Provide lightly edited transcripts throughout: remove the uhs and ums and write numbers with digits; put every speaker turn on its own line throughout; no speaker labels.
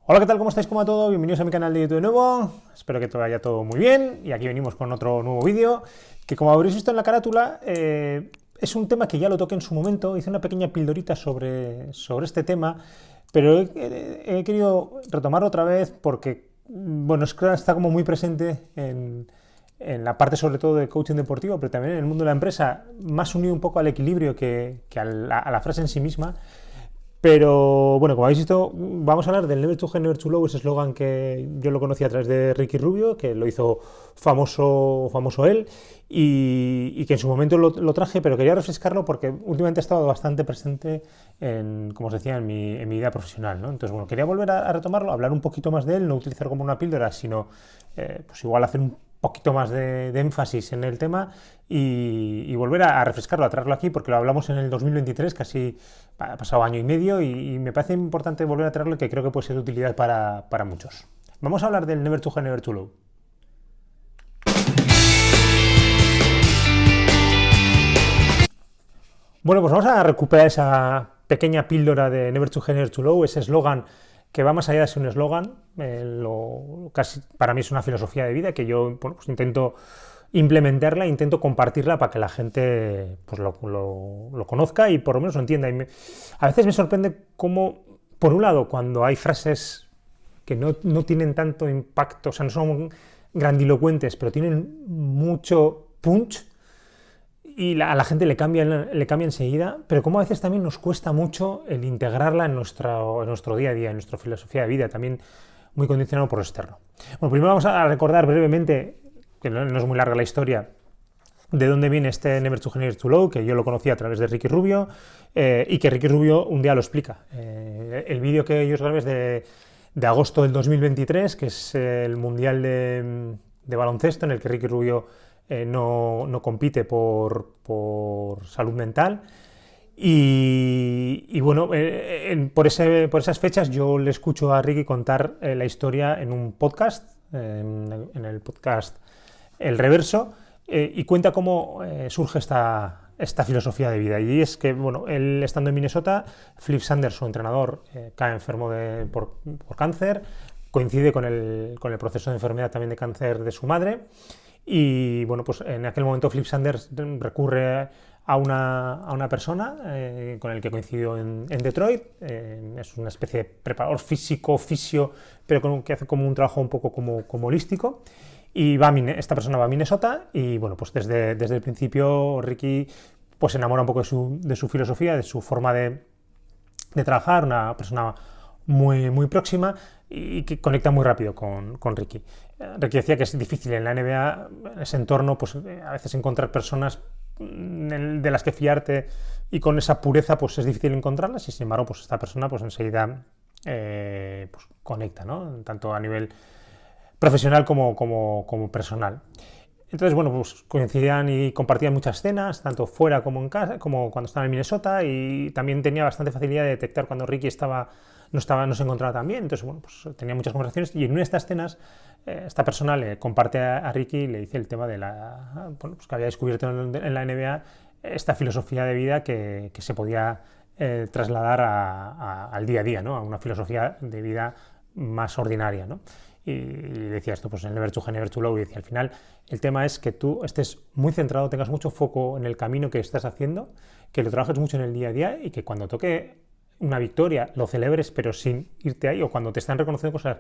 Hola, ¿qué tal? ¿Cómo estáis? ¿Cómo va todo? Bienvenidos a mi canal de YouTube de nuevo. Espero que todo vaya todo muy bien. Y aquí venimos con otro nuevo vídeo, que como habréis visto en la carátula, es un tema que ya lo toqué en su momento. Hice una pequeña pildorita sobre este tema, pero he querido retomarlo otra vez porque, bueno, es que está como muy presente en la parte sobre todo de coaching deportivo, pero también en el mundo de la empresa, más unido un poco al equilibrio que a la frase en sí misma. Pero bueno, como habéis visto, vamos a hablar del Never Too High, Never Too Low, ese eslogan que yo lo conocí a través de Ricky Rubio, que lo hizo famoso él, y que en su momento lo traje, pero quería refrescarlo porque últimamente ha estado bastante presente como os decía, en mi vida profesional, ¿no? Entonces, bueno, quería volver a retomarlo, hablar un poquito más de él, no utilizar como una píldora, sino pues igual hacer un poquito más de énfasis en el tema y volver a refrescarlo, a traerlo aquí, porque lo hablamos en el 2023, casi ha pasado año y medio, y me parece importante volver a traerlo, que creo que puede ser de utilidad para muchos. Vamos a hablar del Never Too High, Never Too Low. Bueno, pues vamos a recuperar esa pequeña píldora de Never Too High, Never Too Low, ese eslogan que va más allá de ser un eslogan, casi para mí es una filosofía de vida que yo, bueno, pues intento implementarla, intento compartirla para que la gente pues lo conozca y por lo menos lo entienda. A veces me sorprende cómo, por un lado, cuando hay frases que no tienen tanto impacto, o sea, no son grandilocuentes, pero tienen mucho punch, y a la gente le cambia enseguida, pero como a veces también nos cuesta mucho el integrarla en nuestro día a día, en nuestra filosofía de vida, también muy condicionado por lo externo. Bueno, primero vamos a recordar brevemente, que no es muy larga la historia, de dónde viene este Never Too High, Never Too Low, que yo lo conocí a través de Ricky Rubio, y que Ricky Rubio un día lo explica. El vídeo que yo os grabé es de agosto del 2023, que es el Mundial de baloncesto, en el que Ricky Rubio no compite por salud mental. Y bueno, por esas fechas yo le escucho a Ricky contar la historia en un podcast, en el podcast El Reverso, y cuenta cómo surge esta filosofía de vida. Y es que, bueno, él estando en Minnesota, Flip Sanders, su entrenador, cae enfermo por cáncer, coincide con el proceso de enfermedad también de cáncer de su madre. Y bueno, pues en aquel momento Flip Sanders recurre a una persona con el que coincidió en Detroit. Es una especie de preparador físico, fisio, pero que hace como un trabajo un poco como holístico. Y esta persona va a Minnesota y bueno, pues desde el principio Ricky pues se enamora un poco de su filosofía, de su forma de trabajar, una persona muy próxima y que conecta muy rápido con Ricky. Ricky decía que es difícil en la NBA, en ese entorno, pues a veces encontrar personas de las que fiarte y con esa pureza pues es difícil encontrarlas, y sin embargo pues esta persona pues enseguida pues conecta, ¿no? Tanto a nivel profesional como personal. Entonces, bueno, pues coincidían y compartían muchas escenas, tanto fuera como en casa, como cuando estaba en Minnesota, y también tenía bastante facilidad de detectar cuando Ricky no se encontraba tan bien. Entonces, bueno, pues tenía muchas conversaciones, y en una de estas escenas esta persona le comparte a Ricky y le dice el tema de pues que había descubierto en la NBA esta filosofía de vida que se podía trasladar al día a día, ¿no? A una filosofía de vida más ordinaria, ¿no? Y decía esto, pues en Never Too High, Never Too Low, y decía al final el tema es que tú estés muy centrado, tengas mucho foco en el camino que estás haciendo, que lo trabajes mucho en el día a día, y que cuando toque una victoria lo celebres pero sin irte ahí, o cuando te están reconociendo cosas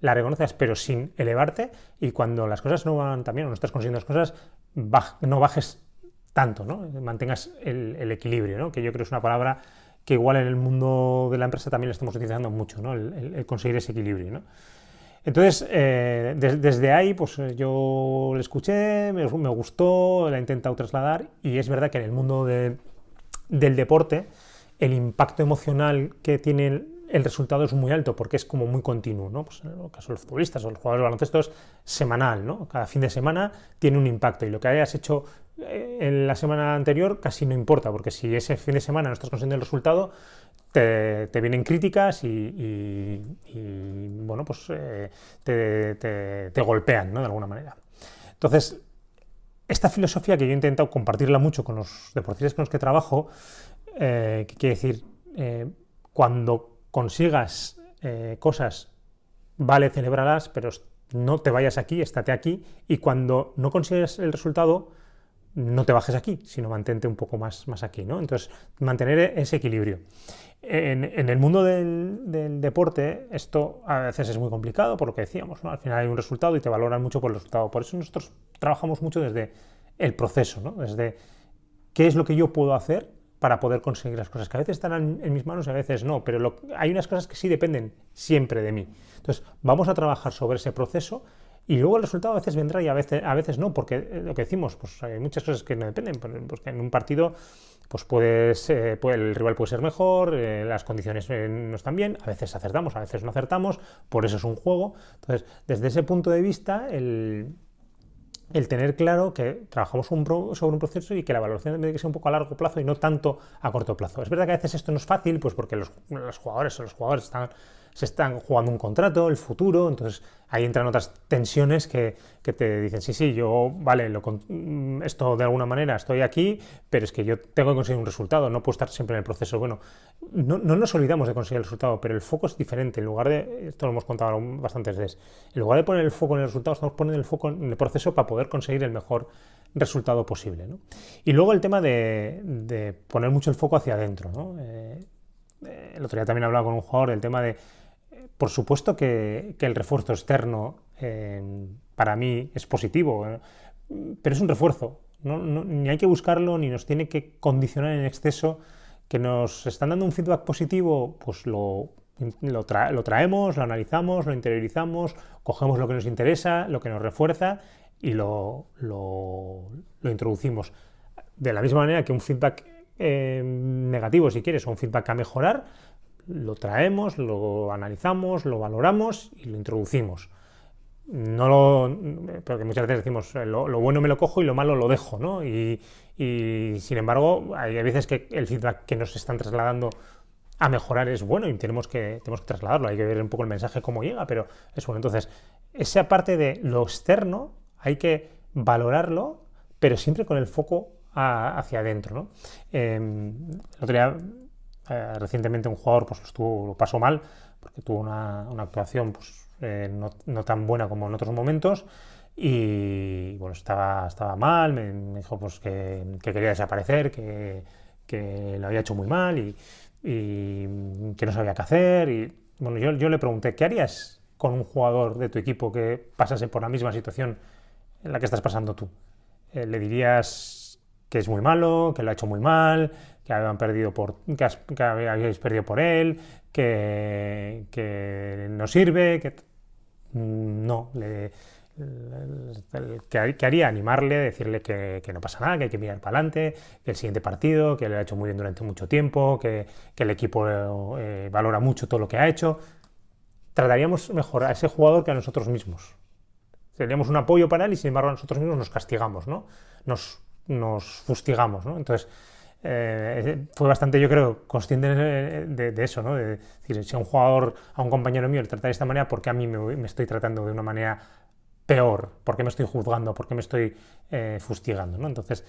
la reconoces pero sin elevarte, y cuando las cosas no van tan bien o no estás consiguiendo las cosas no bajes tanto, ¿no? Mantengas el equilibrio, ¿no? Que yo creo que es una palabra que igual en el mundo de la empresa también la estamos utilizando mucho, ¿no? El conseguir ese equilibrio, ¿no? Entonces, desde ahí, pues yo le escuché, me gustó, la he intentado trasladar, y es verdad que en el mundo del deporte el impacto emocional que tiene el resultado es muy alto, porque es como muy continuo, ¿no? Pues en el caso de los futbolistas o los jugadores de baloncesto es semanal, ¿no? Cada fin de semana tiene un impacto, y lo que hayas hecho en la semana anterior casi no importa, porque si ese fin de semana no estás consiguiendo el resultado, te vienen críticas y bueno, pues te golpean, ¿no? De alguna manera. Entonces, esta filosofía, que yo he intentado compartirla mucho con los deportistas con los que trabajo, que quiere decir, cuando consigas cosas vale, celébralas, pero no te vayas aquí, estate aquí, y cuando no consigues el resultado, no te bajes aquí, sino mantente un poco más aquí, ¿no? Entonces, mantener ese equilibrio. En el mundo del deporte, esto a veces es muy complicado, por lo que decíamos, ¿no? Al final hay un resultado y te valoran mucho por el resultado. Por eso nosotros trabajamos mucho desde el proceso, ¿no? Desde qué es lo que yo puedo hacer para poder conseguir las cosas, que a veces están en mis manos y a veces no, pero hay unas cosas que sí dependen siempre de mí. Entonces, vamos a trabajar sobre ese proceso y luego el resultado a veces vendrá y a veces no, porque lo que decimos, pues hay muchas cosas que no dependen, porque en un partido pues el rival puede ser mejor, las condiciones no están bien, a veces acertamos, a veces no acertamos, por eso es un juego. Entonces, desde ese punto de vista, el tener claro que trabajamos sobre un proceso y que la valoración tiene que ser un poco a largo plazo y no tanto a corto plazo. Es verdad que a veces esto no es fácil, pues porque los jugadores se están jugando un contrato, el futuro, entonces ahí entran otras tensiones que te dicen, sí, yo, vale, esto de alguna manera estoy aquí, pero es que yo tengo que conseguir un resultado, no puedo estar siempre en el proceso. Bueno, no nos olvidamos de conseguir el resultado, pero el foco es diferente. En lugar de, esto lo hemos contado bastantes veces, en lugar de poner el foco en el resultado, estamos poniendo el foco en el proceso para poder conseguir el mejor resultado posible, ¿no? Y luego el tema de poner mucho el foco hacia adentro, ¿no? El otro día también hablaba con un jugador del tema de, por supuesto que el refuerzo externo para mí es positivo, pero es un refuerzo. Ni hay que buscarlo, ni nos tiene que condicionar en exceso. Que nos están dando un feedback positivo, pues lo traemos, lo analizamos, lo interiorizamos, cogemos lo que nos interesa, lo que nos refuerza y lo introducimos. De la misma manera que un feedback negativo, si quieres, o un feedback a mejorar, lo traemos, lo analizamos, lo valoramos y lo introducimos. Porque muchas veces decimos lo bueno me lo cojo y lo malo lo dejo, ¿no? Y sin embargo, hay veces que el feedback que nos están trasladando a mejorar es bueno y tenemos que trasladarlo, hay que ver un poco el mensaje cómo llega, pero es bueno. Entonces, esa parte de lo externo hay que valorarlo, pero siempre con el foco hacia adentro, ¿no? El otro día, recientemente un jugador pues lo pasó mal porque tuvo una actuación pues, no tan buena como en otros momentos y bueno, estaba mal, me dijo pues que quería desaparecer, que lo había hecho muy mal y que no sabía qué hacer y bueno, yo le pregunté, ¿qué harías con un jugador de tu equipo que pasase por la misma situación en la que estás pasando tú? ¿Le dirías que es muy malo, que lo ha hecho muy mal, que habíais perdido por él, que no sirve, que no, ¿qué haría? Animarle, decirle que no pasa nada, que hay que mirar para adelante, que el siguiente partido, que lo ha hecho muy bien durante mucho tiempo, que el equipo valora mucho todo lo que ha hecho. Trataríamos mejor a ese jugador que a nosotros mismos. Seríamos un apoyo para él y sin embargo nosotros mismos nos castigamos, ¿no? Nos fustigamos, ¿no? Entonces, fue bastante, yo creo, consciente de eso, ¿no? De decir, si a un jugador, a un compañero mío le trata de esta manera, ¿por qué a mí me estoy tratando de una manera peor? ¿Por qué me estoy juzgando? ¿Por qué me estoy fustigando? ¿No? Entonces,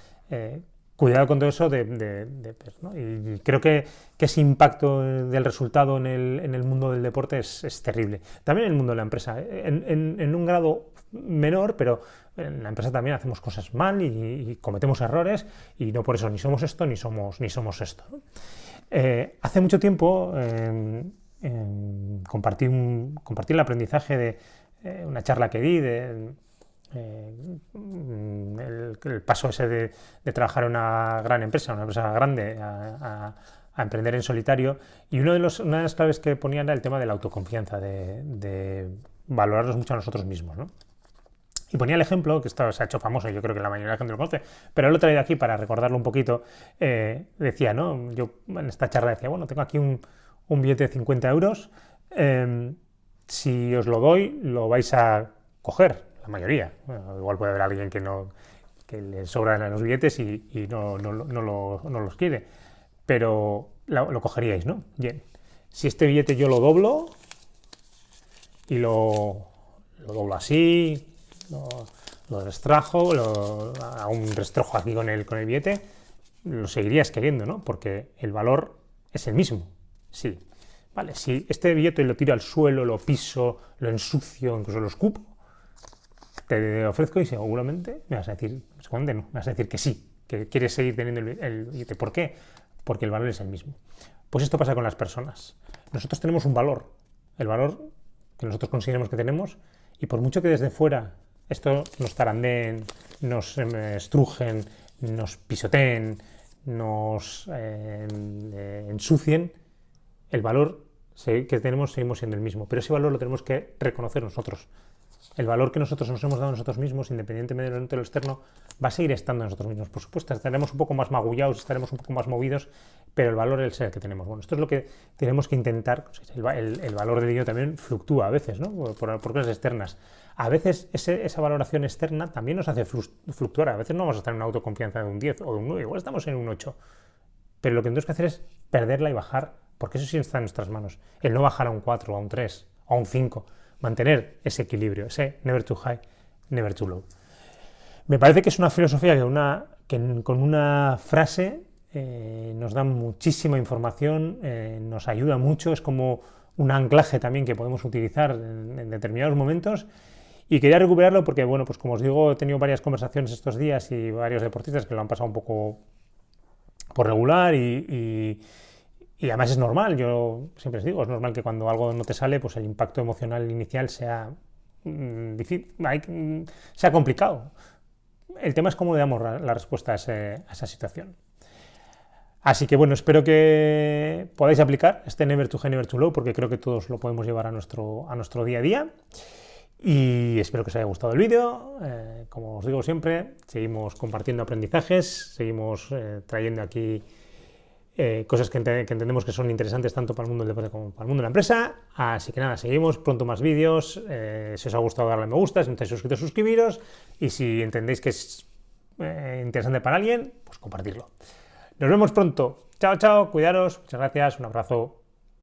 cuidado con todo eso ¿no? Y creo que ese impacto del resultado en el mundo del deporte es terrible. También en el mundo de la empresa, en un grado menor, pero en la empresa también hacemos cosas mal y cometemos errores y no por eso ni somos esto ni somos esto, ¿no? Hace mucho tiempo compartí el aprendizaje de una charla que di el paso ese de trabajar en una gran empresa, una empresa grande, a emprender en solitario, y una de las claves que ponían era el tema de la autoconfianza, de valorarnos mucho a nosotros mismos, ¿no? Y ponía el ejemplo, que esto se ha hecho famoso, yo creo que la mayoría de la gente lo conoce, pero lo he traído aquí para recordarlo un poquito. Decía, ¿no? Yo en esta charla decía, bueno, tengo aquí un billete de 50 euros, si os lo doy, lo vais a coger, la mayoría. Bueno, igual puede haber alguien que le sobran los billetes y no los quiere, pero lo cogeríais, ¿no? Bien, si este billete yo lo doblo y lo doblo así, lo destrajo, hago un restrojo aquí con el billete, lo seguirías queriendo, ¿no? Porque el valor es el mismo, sí. Vale, si este billete lo tiro al suelo, lo piso, lo ensucio, incluso lo escupo, te ofrezco y seguramente me vas a decir, me vas a decir que sí, que quieres seguir teniendo el billete. ¿Por qué? Porque el valor es el mismo. Pues esto pasa con las personas. Nosotros tenemos un valor, el valor que nosotros consideramos que tenemos, y por mucho que desde fuera esto nos tarandeen, nos estrujen, nos pisoteen, nos ensucien, el valor que tenemos seguimos siendo el mismo, pero ese valor lo tenemos que reconocer nosotros. El valor que nosotros nos hemos dado a nosotros mismos, independientemente de lo externo, va a seguir estando en nosotros mismos. Por supuesto, estaremos un poco más magullados, estaremos un poco más movidos, pero el valor es el que tenemos. Bueno, esto es lo que tenemos que intentar. El valor del dinero también fluctúa a veces, ¿no? Por cosas externas. A veces esa valoración externa también nos hace fluctuar. A veces no vamos a estar en una autoconfianza de un 10 o de un 9, igual estamos en un 8. Pero lo que tenemos que hacer es perderla y bajar, porque eso sí está en nuestras manos. El no bajar a un 4, a un 3, a un 5. Mantener ese equilibrio, ese never too high, never too low. Me parece que es una filosofía que con una frase nos da muchísima información, nos ayuda mucho, es como un anclaje también que podemos utilizar en determinados momentos. Y quería recuperarlo porque, bueno, pues como os digo, he tenido varias conversaciones estos días y varios deportistas que lo han pasado un poco por regular y además es normal, yo siempre os digo, es normal que cuando algo no te sale, pues el impacto emocional inicial sea sea complicado. El tema es cómo le damos la respuesta a esa situación. Así que bueno, espero que podáis aplicar este never too high, never too low, porque creo que todos lo podemos llevar a nuestro día a día. Y espero que os haya gustado el vídeo. Como os digo siempre, seguimos compartiendo aprendizajes, seguimos trayendo aquí cosas que entendemos que son interesantes tanto para el mundo del deporte como para el mundo de la empresa. Así que nada, seguimos, pronto más vídeos. Si os ha gustado, darle a me gusta, si no estáis suscritos, suscribiros. Y si entendéis que es interesante para alguien, pues compartirlo. Nos vemos pronto. Chao, chao, cuidaros, muchas gracias, un abrazo.